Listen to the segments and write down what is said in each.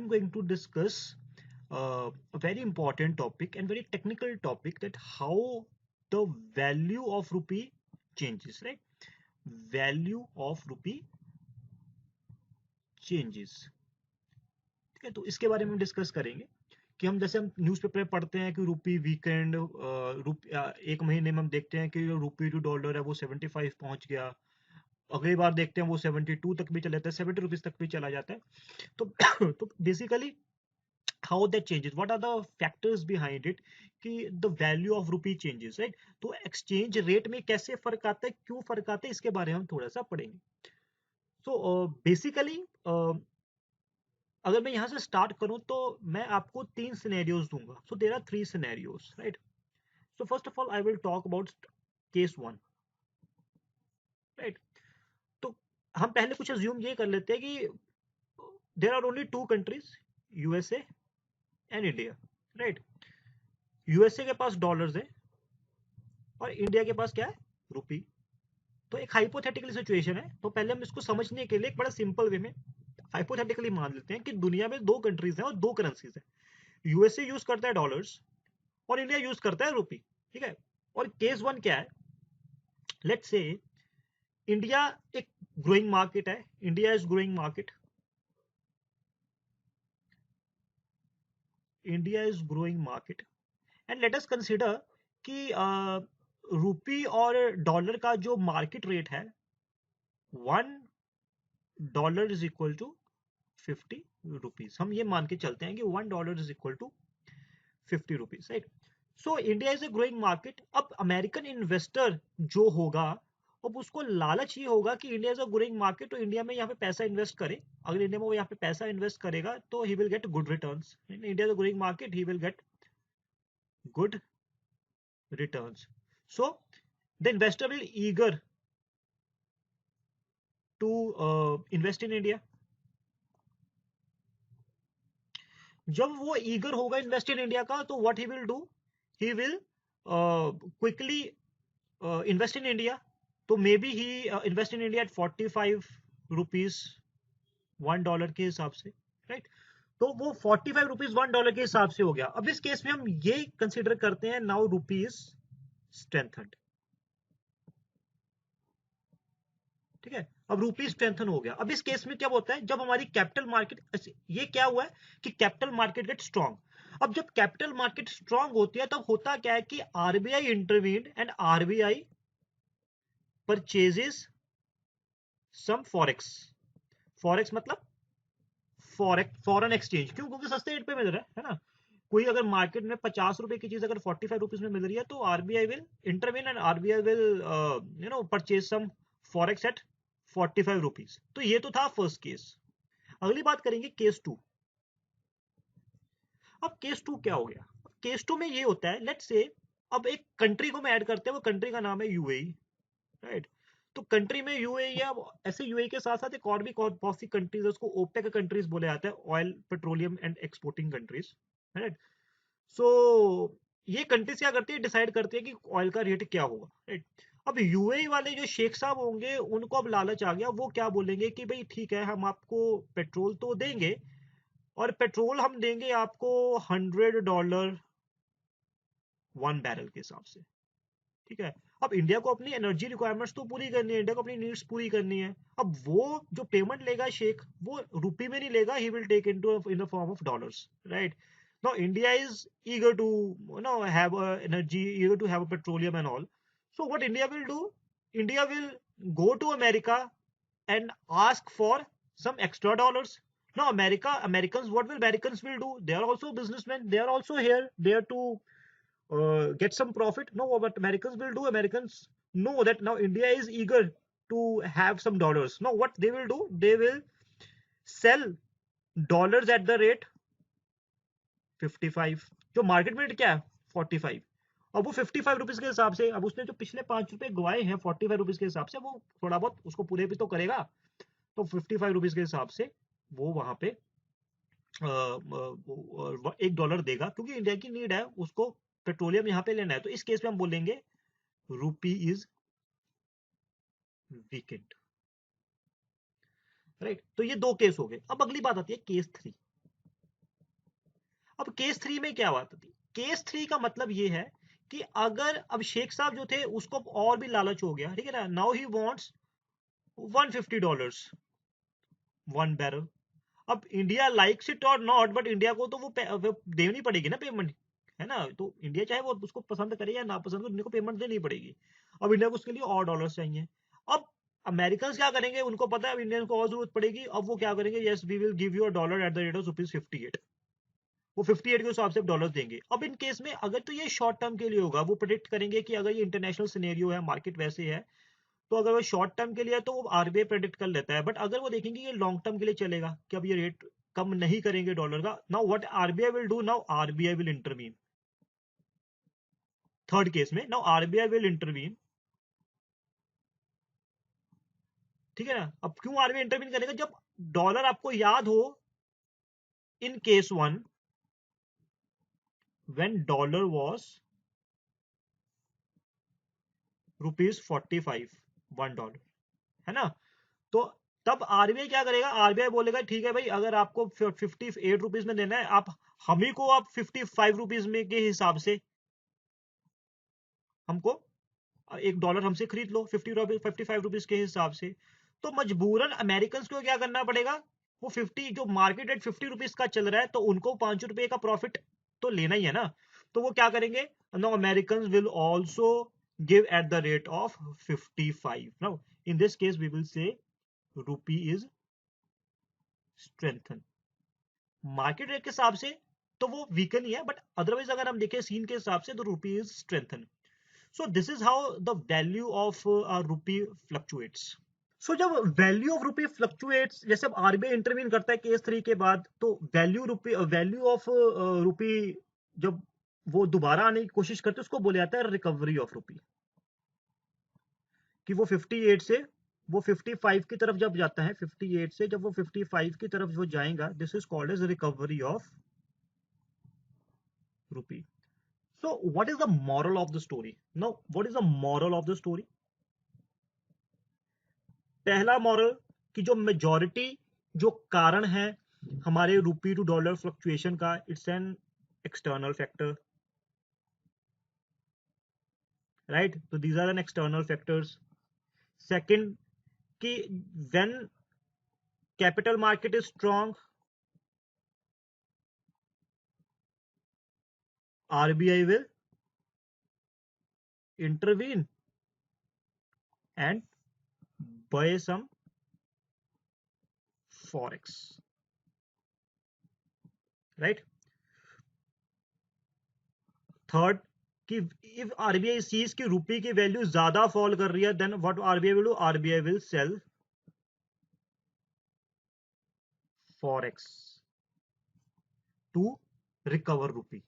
I'm going to discuss a very important topic and very technical topic, that how the value of rupee changes, right? Value of rupee changes. ठीक है, तो इसके बारे में discuss करेंगे कि हम जैसे हम न्यूज़पेपर में पढ़ते हैं कि रुपी वीकेंड, एक महीने में हम देखते हैं कि रुपी टू डॉलर है वो 75 पहुंच गया, अगली बार देखते हैं वो 72 तक भी चला जाता है, 70 रुपीज तक भी चला जाता है. तो तो basically how that changes, what are the factors behind it कि the value of rupee changes, right? तो exchange rate में कैसे फर्क आता है, क्यों फर्क आता है, इसके बारे में हम थोड़ा सा पढ़ेंगे. So basically अगर मैं यहाँ से स्टार्ट करूँ तो मैं आपको 3 सिनेरियोज दूंगा. So there are 3 scenarios, right? So first of all I will talk about case 1, right? तो हम पहले कुछ assume ये कर लेते हैं कि there are only 2 countries, USA and India, right? USA के पास डॉलर्स है और इंडिया के पास क्या है, रुपी. तो एक हाइपोथेटिकल सिचुएशन है. तो पहले हम इसको समझने के लिए एक बड़ा सिंपल वे में हाइपोथेटिकली मान लेते हैं कि दुनिया में 2 कंट्रीज हैं और 2 करेंसीज है. यूएसए यूज करता है डॉलर्स और इंडिया यूज करता है रुपी, ठीक है? और केस 1 क्या है, लेट्स से इंडिया एक ग्रोइंग मार्केट है, India is growing market, India is growing market, and let us consider कि रुपी और डॉलर का जो मार्केट रेट है, $1 इज इक्वल टू 50 रुपीज. हम ये मान के चलते हैं कि $1 is equal to 50 rupees, right? So India is a growing market. अब अमेरिकन इन्वेस्टर जो होगा, अब उसको लालच ये होगा कि India is a growing market, तो इंडिया में यहाँ पे पैसा इन्वेस्ट करे. अगर इंडिया में वो यहाँ पे पैसा इन्वेस्ट करेगा तो he will get good returns. India is a growing market, he will get good returns. So the investor will eager to invest in India. जब वो eager होगा invest in India का, तो what he will do, he will quickly invest in India. तो maybe he invest in India at 45 rupees $1 के हिसाब से, right? तो वो 45 रुपीज $1 के हिसाब से हो गया. अब इस केस में हम ये कंसिडर करते हैं, नाउ रुपी इज स्ट्रेंथन्ड, ठीक है? अब रूपी स्ट्रेंथन हो गया. अब इस केस में क्या होता है, जब हमारी कैपिटल मार्केट, ये क्या हुआ है कि कैपिटल मार्केट गेट स्ट्रांग. अब जब कैपिटल मार्केट स्ट्रांग होती है तब होता क्या है कि RBI intervene and RBI purchases some forex. Forex मतलब फॉरेन एक्सचेंज. क्यों? क्योंकि सस्ते रेट पे मिल रहा है ना. कोई अगर मार्केट में 50 रुपए की चीज अगर 45 रुपीज में मिल रही है तो RBI will intervene and RBI will purchase some forex at 45 rupees. तो ये तो था फर्स्ट केस. अगली बात करेंगे केस 2. अब केस 2 क्या हो गया? केस 2 में ये होता है, लेट्स से अब एक कंट्री को मैं ऐड करते हैं, वो कंट्री का नाम है यूएई, राइट? तो कंट्री में यूएई है. ऐसे यूएई के साथ साथ एक और भी बहुत सी कंट्रीज है, उसको ओपेक कंट्रीज बोले जाते हैं, oil petroleum and exporting countries, right? So ये कंट्रीज क्या करती है, डिसाइड करती है कि ऑयल का रेट क्या होगा, राइट? अब यूएई वाले जो शेख साहब होंगे उनको अब लालच आ गया. वो क्या बोलेंगे कि भाई ठीक है, हम आपको पेट्रोल तो देंगे, और पेट्रोल हम देंगे आपको $100 1 बैरल के हिसाब से, ठीक है? अब इंडिया को अपनी एनर्जी रिक्वायरमेंट्स तो पूरी करनी है, इंडिया को अपनी नीड्स पूरी करनी है. अब वो जो पेमेंट लेगा शेख, वो रुपी में नहीं लेगा, he will take in the form of dollars, right? Now India is eager to have energy, eager to have a petroleum and all. So what India will do? India will go to America and ask for some extra dollars. Now Americans, what will Americans will do? They are also businessmen. They are also here, there to get some profit. No, what Americans will do? Americans know that now India is eager to have some dollars. Now what they will do? They will sell dollars at the rate 55. जो market में rate क्या है 45. अब वो 55 rupees के हिसाब से, अब उसने जो पिछले 5 रुपए गवाए हैं 45 रुपीज के हिसाब से, वो थोड़ा बहुत उसको पूरे भी तो करेगा. तो 55 रुपीज के हिसाब से वो वहां पे $1 देगा, क्योंकि इंडिया की नीड है, उसको पेट्रोलियम यहाँ पे लेना है. तो इस केस में हम बोलेंगे रूपी इज वीकेंड, राइट? तो ये 2 केस हो गए. अब अगली बात आती है केस 3. अब केस 3 में क्या बात थी? केस 3 का मतलब ये है कि अगर अब शेख साहब जो थे उसको और भी लालच हो गया, ठीक है ना, now he wants $150 one barrel. अब इंडिया लाइक्स इट और नॉट, बट इंडिया को तो वो देनी पड़ेगी ना पेमेंट, है ना, तो इंडिया चाहे वो उसको पसंद करे या ना पसंद करे, इंडिया को पेमेंट देनी पड़ेगी। अब इंडिया को उसके लिए और डॉलर्स चाहिए। अब अमेरिकन क्या करेंगे, उनको पता है अब इंडियन को और जरूरत पड़ेगी, अब वो क्या करेंगे, yes we will give you a dollar at the rate of ₹58। वो 58 के हिसाब से डॉलर देंगे। अब इन केस में अगर तो ये शॉर्ट टर्म के लिए होगा, वो प्रेडिक्ट करेंगे कि अगर ये इंटरनेशनल सिनेरियो है, मार्केट वैसे है, तो अगर वो शॉर्ट टर्म के लिए है तो वो आरबीआई प्रेडिक्ट कर लेता है। बट अगर वो देखेंगे ये लॉन्ग टर्म के लिए चलेगा कि अब ये रेट कम नहीं करेंगे डॉलर का, now what RBI will do, now RBI will intervene. Third case में नाउ आरबीआई विल इंटरवीन, ठीक है ना। अब क्यों आरबीआई इंटरवीन करेगा, जब डॉलर आपको याद हो in case one when dollar was ₹45 $1, है ना, तो तब आरबीआई क्या करेगा, आरबीआई बोलेगा ठीक है भाई, अगर आपको ₹58 में देना है, आप हम ही को आप ₹55 में के हिसाब से हमको $1 हमसे खरीद लो, ₹55 के हिसाब से। तो मजबूरन अमेरिकन को क्या करना पड़ेगा, वो 50 जो मार्केट रेट ₹50 का चल रहा है, तो उनको ₹5 का प्रॉफिट तो लेना ही है ना। तो वो क्या करेंगे, no American will also give at the rate of 55। Now in this case we will say rupee is strengthen. Market rate के हिसाब से तो वो वीकन ही है, बट अदरवाइज अगर हम देखें सीन के हिसाब से तो rupee is strengthen. So this is how the value of rupee fluctuates. So जब वैल्यू ऑफ रूपी फ्लक्चुएट्स, जैसे अब आरबीआई इंटरवीन करता है केस 3 के बाद, तो वैल्यू ऑफ रूपी जब वो दोबारा आने की कोशिश करते हैं, उसको बोला जाता है रिकवरी ऑफ रूपी। कि वो 58 से वो 55 की तरफ जब जाता है, 58 से जब वो 55 की तरफ वो जाएगा, this is called as recovery of rupee. So what is the moral of the story? Now what is the moral of the story? पहला मॉरल कि जो मेजॉरिटी जो कारण है हमारे रूपी टू डॉलर फ्लक्चुएशन का, it's an external factor, right, तो these are an external factors. Second कि when capital market is strong, RBI will intervene and buy some forex, right. Third कि इफ आरबीआई सीज की रुपये की वैल्यू ज्यादा fall कर रही है, then what RBI will do, RBI will sell forex to recover rupee.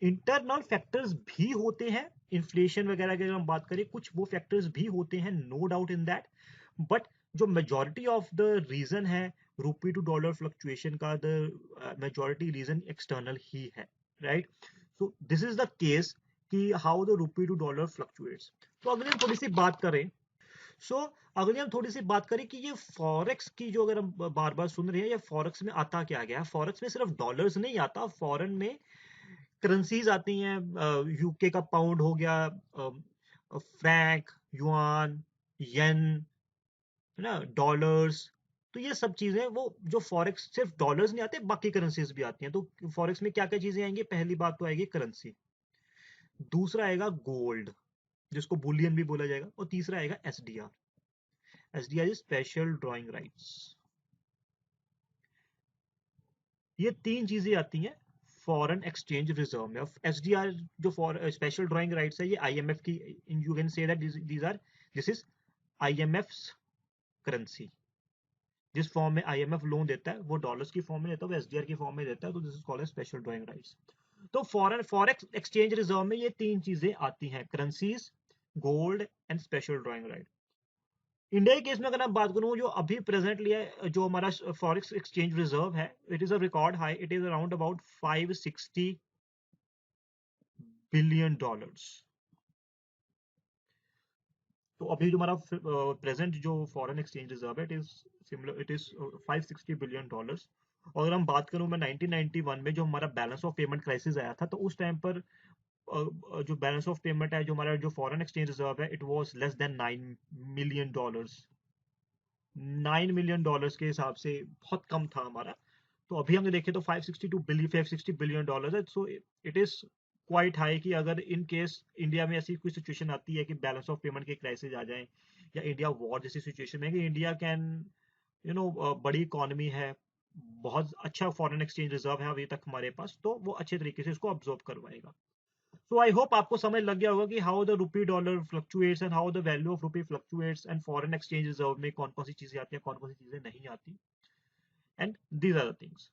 Internal factors भी होते हैं, इन्फ्लेशन वगैरह की अगर हम बात करें, कुछ वो फैक्टर्स भी होते हैं, no doubt in that, but जो मेजॉरिटी ऑफ द रीजन है रूपी टू डॉलर फ्लक्चुएशन का, द मेजॉरिटी रीजन एक्सटर्नल ही है, right. So this is the case कि how the rupee to dollar fluctuates. तो अगर हम थोड़ी सी बात करें, अगर हम थोड़ी सी बात करें कि ये फॉरेक्स की जो, अगर हम बार बार सुन रहे हैं, ये फॉरेक्स में आता क्या गया, फॉरेक्स में सिर्फ डॉलर्स नहीं आता, फॉरेन में करेंसीज आती हैं, यूके का पाउंड हो गया, फ्रैंक, युआन, येन, है ना, डॉलर्स। तो ये सब चीजें, वो जो फॉरेक्स सिर्फ डॉलर्स नहीं आते, बाकी करेंसीज भी आती हैं। तो फॉरेक्स में क्या क्या चीजें आएंगी, पहली बात तो आएगी करेंसी, दूसरा आएगा गोल्ड जिसको बुलियन भी बोला जाएगा, और तीसरा आएगा SDR. SDR is special drawing rights. ये तीन चीजें आती हैं फॉरेन एक्सचेंज रिजर्व में। एसडीआर जो फॉर स्पेशल ड्रॉइंग राइट्स है, ये आईएमएफ की, you can say that these are, this is IMF currency. जिस फॉर्म में आईएमएफ लोन देता है वो डॉलर्स की फॉर्म में देता है, वो एसडीआर की फॉर्म में देता है, तो this is called special drawing rights. तो फॉरेन फॉरेक्स एक्सचेंज रिजर्व में ये तीन चीजें आती हैं, currencies, gold and special drawing right. India के केस में अगर मैं बात करूं, जो अभी प्रेजेंटली है, जो हमारा फॉरेक्स एक्सचेंज रिजर्व है, it is a record high, it is around about $560 billion. तो अभी जो हमारा प्रेजेंट जो फॉरेन एक्सचेंज रिजर्व है, it is similar, it is $560 billion. और अगर हम बात करूं, मैं 1991 में जो हमारा बैलेंस ऑफ पेमेंट क्राइसिस आया था, तो उस टाइम पर जो बैलेंस ऑफ पेमेंट है, जो हमारा जो फॉरेन एक्सचेंज रिजर्व है, it was less than $9 million। $9 million के हिसाब से बहुत कम था हमारा। तो अभी हमने देखे तो 560 बिलियन है। So it is quite high कि अगर इन केस इंडिया में ऐसी कोई सिचुएशन आती है कि बैलेंस ऑफ पेमेंट के क्राइसिस आ जाए, या इंडिया वॉर जैसी सिचुएशन में, कि इंडिया कैन बड़ी इकोनॉमी है, बहुत अच्छा फॉरेन एक्सचेंज रिजर्व है अभी तक हमारे पास, तो वो अच्छे तरीके से इसको ऑब्जॉर्व करवाएगा। सो आई होप आपको समझ लग गया होगा कि हाउ द रूपी dollar fluctuates and how the value of rupee fluctuates, and foreign exchange reserve में कौन कौन सी चीजें आती हैं, कौन कौन सी चीजें नहीं आती, and these are the things.